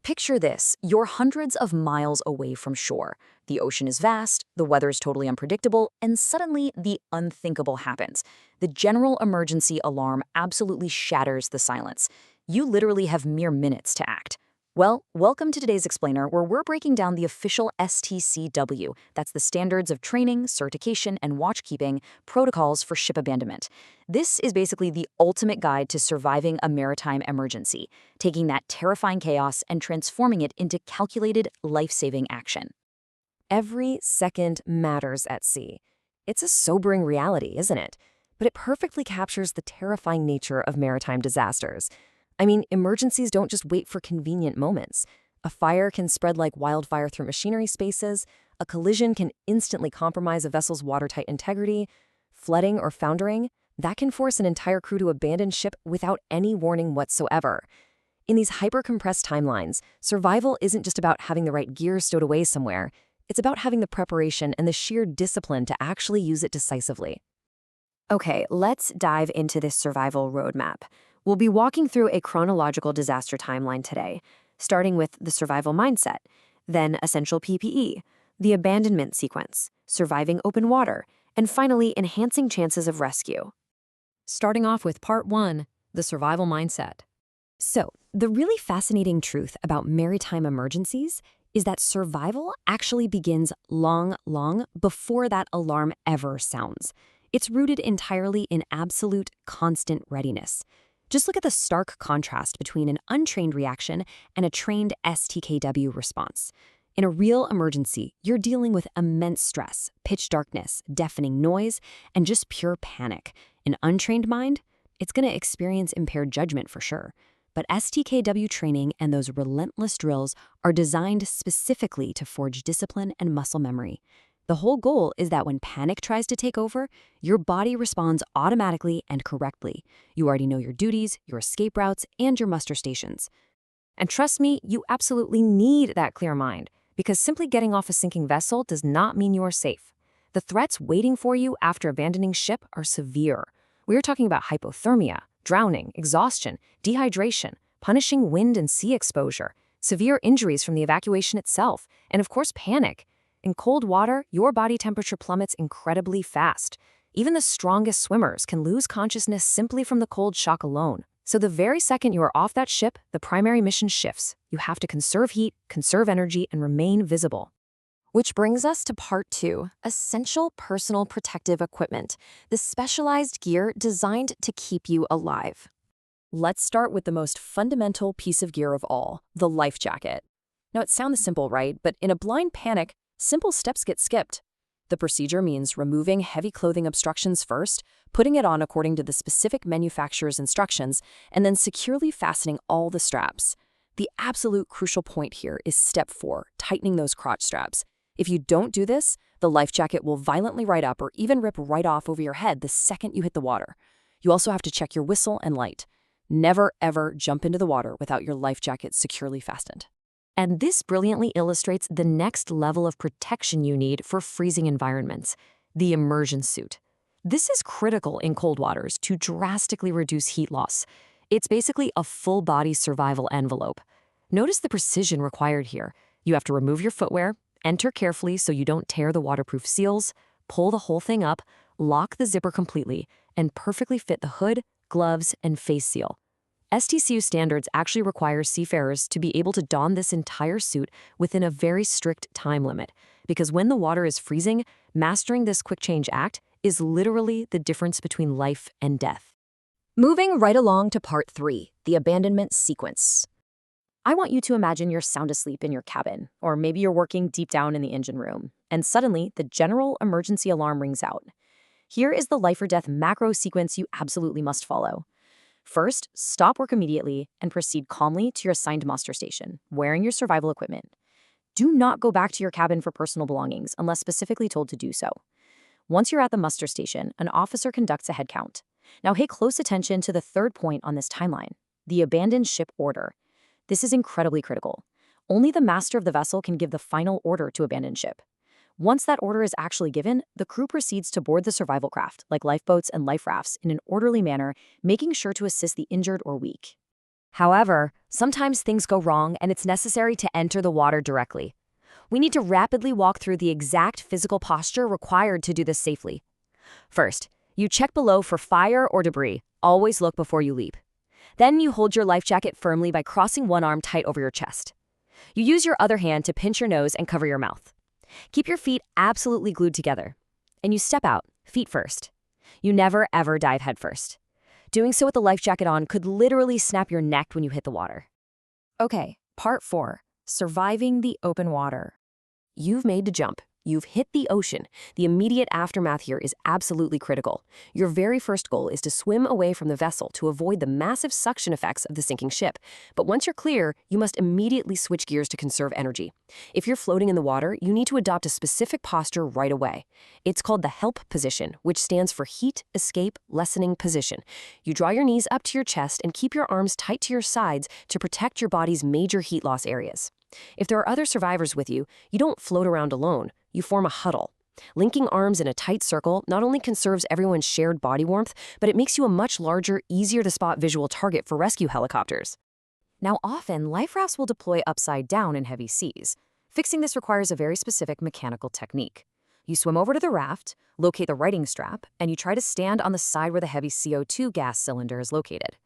Picture this, you're hundreds of miles away from shore. The ocean is vast, the weather is totally unpredictable, and suddenly the unthinkable happens. The general emergency alarm absolutely shatters the silence. You literally have mere minutes to act. Well, welcome to today's Explainer, where we're breaking down the official STCW, that's the Standards of Training, Certification, and Watchkeeping Protocols for Ship Abandonment. This is basically the ultimate guide to surviving a maritime emergency, taking that terrifying chaos and transforming it into calculated, life-saving action. Every second matters at sea. It's a sobering reality, isn't it? But it perfectly captures the terrifying nature of maritime disasters. I mean, emergencies don't just wait for convenient moments. A fire can spread like wildfire through machinery spaces, a collision can instantly compromise a vessel's watertight integrity, flooding or foundering, that can force an entire crew to abandon ship without any warning whatsoever. In these hyper-compressed timelines, survival isn't just about having the right gear stowed away somewhere, it's about having the preparation and the sheer discipline to actually use it decisively. Okay, let's dive into this survival roadmap. We'll be walking through a chronological disaster timeline today, starting with the survival mindset, then essential PPE, the abandonment sequence, surviving open water, and finally enhancing chances of rescue. Starting off with Part 1, the survival mindset. So, the really fascinating truth about maritime emergencies is that survival actually begins long before that alarm ever sounds. It's rooted entirely in absolute, constant readiness. Just look at the stark contrast between an untrained reaction and a trained STKW response. In a real emergency, you're dealing with immense stress, pitch darkness, deafening noise, and just pure panic. An untrained mind, it's going to experience impaired judgment for sure. But STKW training and those relentless drills are designed specifically to forge discipline and muscle memory. The whole goal is that when panic tries to take over, your body responds automatically and correctly. You already know your duties, your escape routes, and your muster stations. And trust me, you absolutely need that clear mind, because simply getting off a sinking vessel does not mean you are safe. The threats waiting for you after abandoning ship are severe. We are talking about hypothermia, drowning, exhaustion, dehydration, punishing wind and sea exposure, severe injuries from the evacuation itself, and of course panic. In cold water, your body temperature plummets incredibly fast. Even the strongest swimmers can lose consciousness simply from the cold shock alone. So the very second you are off that ship, the primary mission shifts. You have to conserve heat, conserve energy, and remain visible. Which brings us to Part 2, essential personal protective equipment, the specialized gear designed to keep you alive. Let's start with the most fundamental piece of gear of all, the life jacket. Now, it sounds simple, right? But in a blind panic, simple steps get skipped. The procedure means removing heavy clothing obstructions first, putting it on according to the specific manufacturer's instructions, and then securely fastening all the straps. The absolute crucial point here is Step 4, tightening those crotch straps. If you don't do this, the life jacket will violently ride up or even rip right off over your head the second you hit the water. You also have to check your whistle and light. Never, ever jump into the water without your life jacket securely fastened. And this brilliantly illustrates the next level of protection you need for freezing environments, the immersion suit. This is critical in cold waters to drastically reduce heat loss. It's basically a full-body survival envelope. Notice the precision required here. You have to remove your footwear, enter carefully so you don't tear the waterproof seals, pull the whole thing up, lock the zipper completely, and perfectly fit the hood, gloves, and face seal. STCU standards actually require seafarers to be able to don this entire suit within a very strict time limit, because when the water is freezing, mastering this quick change act is literally the difference between life and death. Moving right along to Part 3, the abandonment sequence. I want you to imagine you're sound asleep in your cabin, or maybe you're working deep down in the engine room, and suddenly the general emergency alarm rings out. Here is the life or death macro sequence you absolutely must follow. First, stop work immediately and proceed calmly to your assigned muster station, wearing your survival equipment. Do not go back to your cabin for personal belongings unless specifically told to do so. Once you're at the muster station, an officer conducts a head count. Now pay close attention to the third point on this timeline, the abandoned ship order. This is incredibly critical. Only the master of the vessel can give the final order to abandon ship. Once that order is actually given, the crew proceeds to board the survival craft, like lifeboats and life rafts, in an orderly manner, making sure to assist the injured or weak. However, sometimes things go wrong and it's necessary to enter the water directly. We need to rapidly walk through the exact physical posture required to do this safely. First, you check below for fire or debris. Always look before you leap. Then you hold your life jacket firmly by crossing one arm tight over your chest. You use your other hand to pinch your nose and cover your mouth. Keep your feet absolutely glued together. And you step out, feet first. You never ever dive headfirst. Doing so with the life jacket on could literally snap your neck when you hit the water. Okay, part 4, surviving the open water. You've made the jump. You've hit the ocean. The immediate aftermath here is absolutely critical. Your very first goal is to swim away from the vessel to avoid the massive suction effects of the sinking ship. But once you're clear, you must immediately switch gears to conserve energy. If you're floating in the water, you need to adopt a specific posture right away. It's called the HELP position, which stands for Heat Escape Lessening Position. You draw your knees up to your chest and keep your arms tight to your sides to protect your body's major heat loss areas. If there are other survivors with you, you don't float around alone. You form a huddle. Linking arms in a tight circle not only conserves everyone's shared body warmth, but it makes you a much larger, easier-to-spot visual target for rescue helicopters. Now, often, life rafts will deploy upside down in heavy seas. Fixing this requires a very specific mechanical technique. You swim over to the raft, locate the righting strap, and you try to stand on the side where the heavy CO2 gas cylinder is located.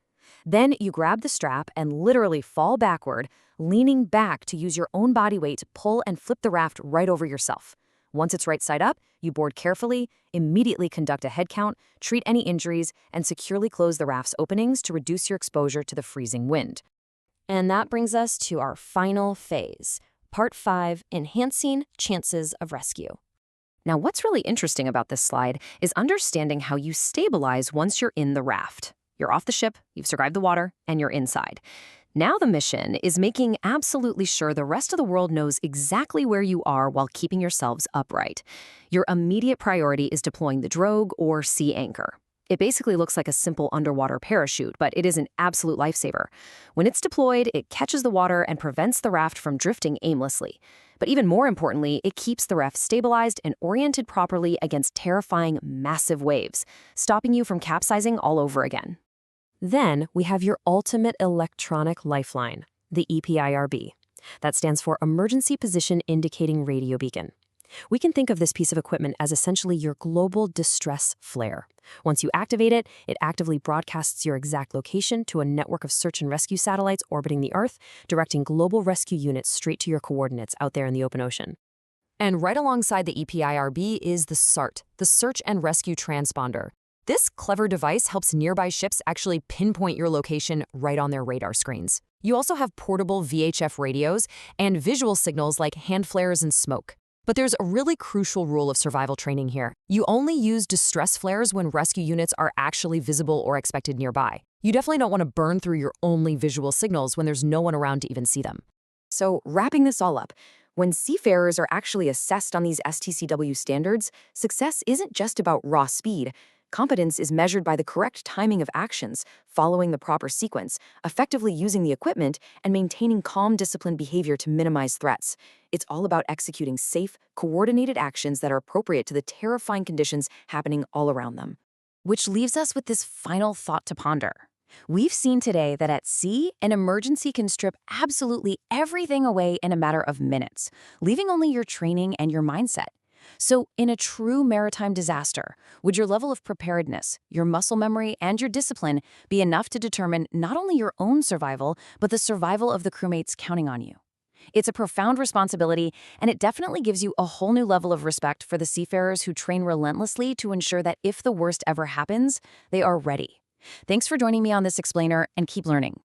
Then you grab the strap and literally fall backward, leaning back to use your own body weight to pull and flip the raft right over yourself. Once it's right side up, you board carefully, immediately conduct a head count, treat any injuries, and securely close the raft's openings to reduce your exposure to the freezing wind. And that brings us to our final phase, Part 5, Enhancing Chances of Rescue. Now, what's really interesting about this slide is understanding how you stabilize once you're in the raft. You're off the ship, you've survived the water, and you're inside. Now the mission is making absolutely sure the rest of the world knows exactly where you are while keeping yourselves upright. Your immediate priority is deploying the drogue or sea anchor. It basically looks like a simple underwater parachute, but it is an absolute lifesaver. When it's deployed, it catches the water and prevents the raft from drifting aimlessly. But even more importantly, it keeps the raft stabilized and oriented properly against terrifying, massive waves, stopping you from capsizing all over again. Then we have your ultimate electronic lifeline, the EPIRB. That stands for Emergency Position Indicating Radio Beacon. We can think of this piece of equipment as essentially your global distress flare. Once you activate it, it actively broadcasts your exact location to a network of search and rescue satellites orbiting the Earth, directing global rescue units straight to your coordinates out there in the open ocean. And right alongside the EPIRB is the SART, the Search and Rescue Transponder. This clever device helps nearby ships actually pinpoint your location right on their radar screens. You also have portable VHF radios and visual signals like hand flares and smoke. But there's a really crucial rule of survival training here. You only use distress flares when rescue units are actually visible or expected nearby. You definitely don't want to burn through your only visual signals when there's no one around to even see them. So, wrapping this all up, when seafarers are actually assessed on these STCW standards, success isn't just about raw speed. Competence is measured by the correct timing of actions, following the proper sequence, effectively using the equipment, and maintaining calm, disciplined behavior to minimize threats. It's all about executing safe, coordinated actions that are appropriate to the terrifying conditions happening all around them. Which leaves us with this final thought to ponder. We've seen today that at sea, an emergency can strip absolutely everything away in a matter of minutes, leaving only your training and your mindset. So, in a true maritime disaster, would your level of preparedness, your muscle memory, and your discipline be enough to determine not only your own survival, but the survival of the crewmates counting on you? It's a profound responsibility, and it definitely gives you a whole new level of respect for the seafarers who train relentlessly to ensure that if the worst ever happens, they are ready. Thanks for joining me on this explainer, and keep learning.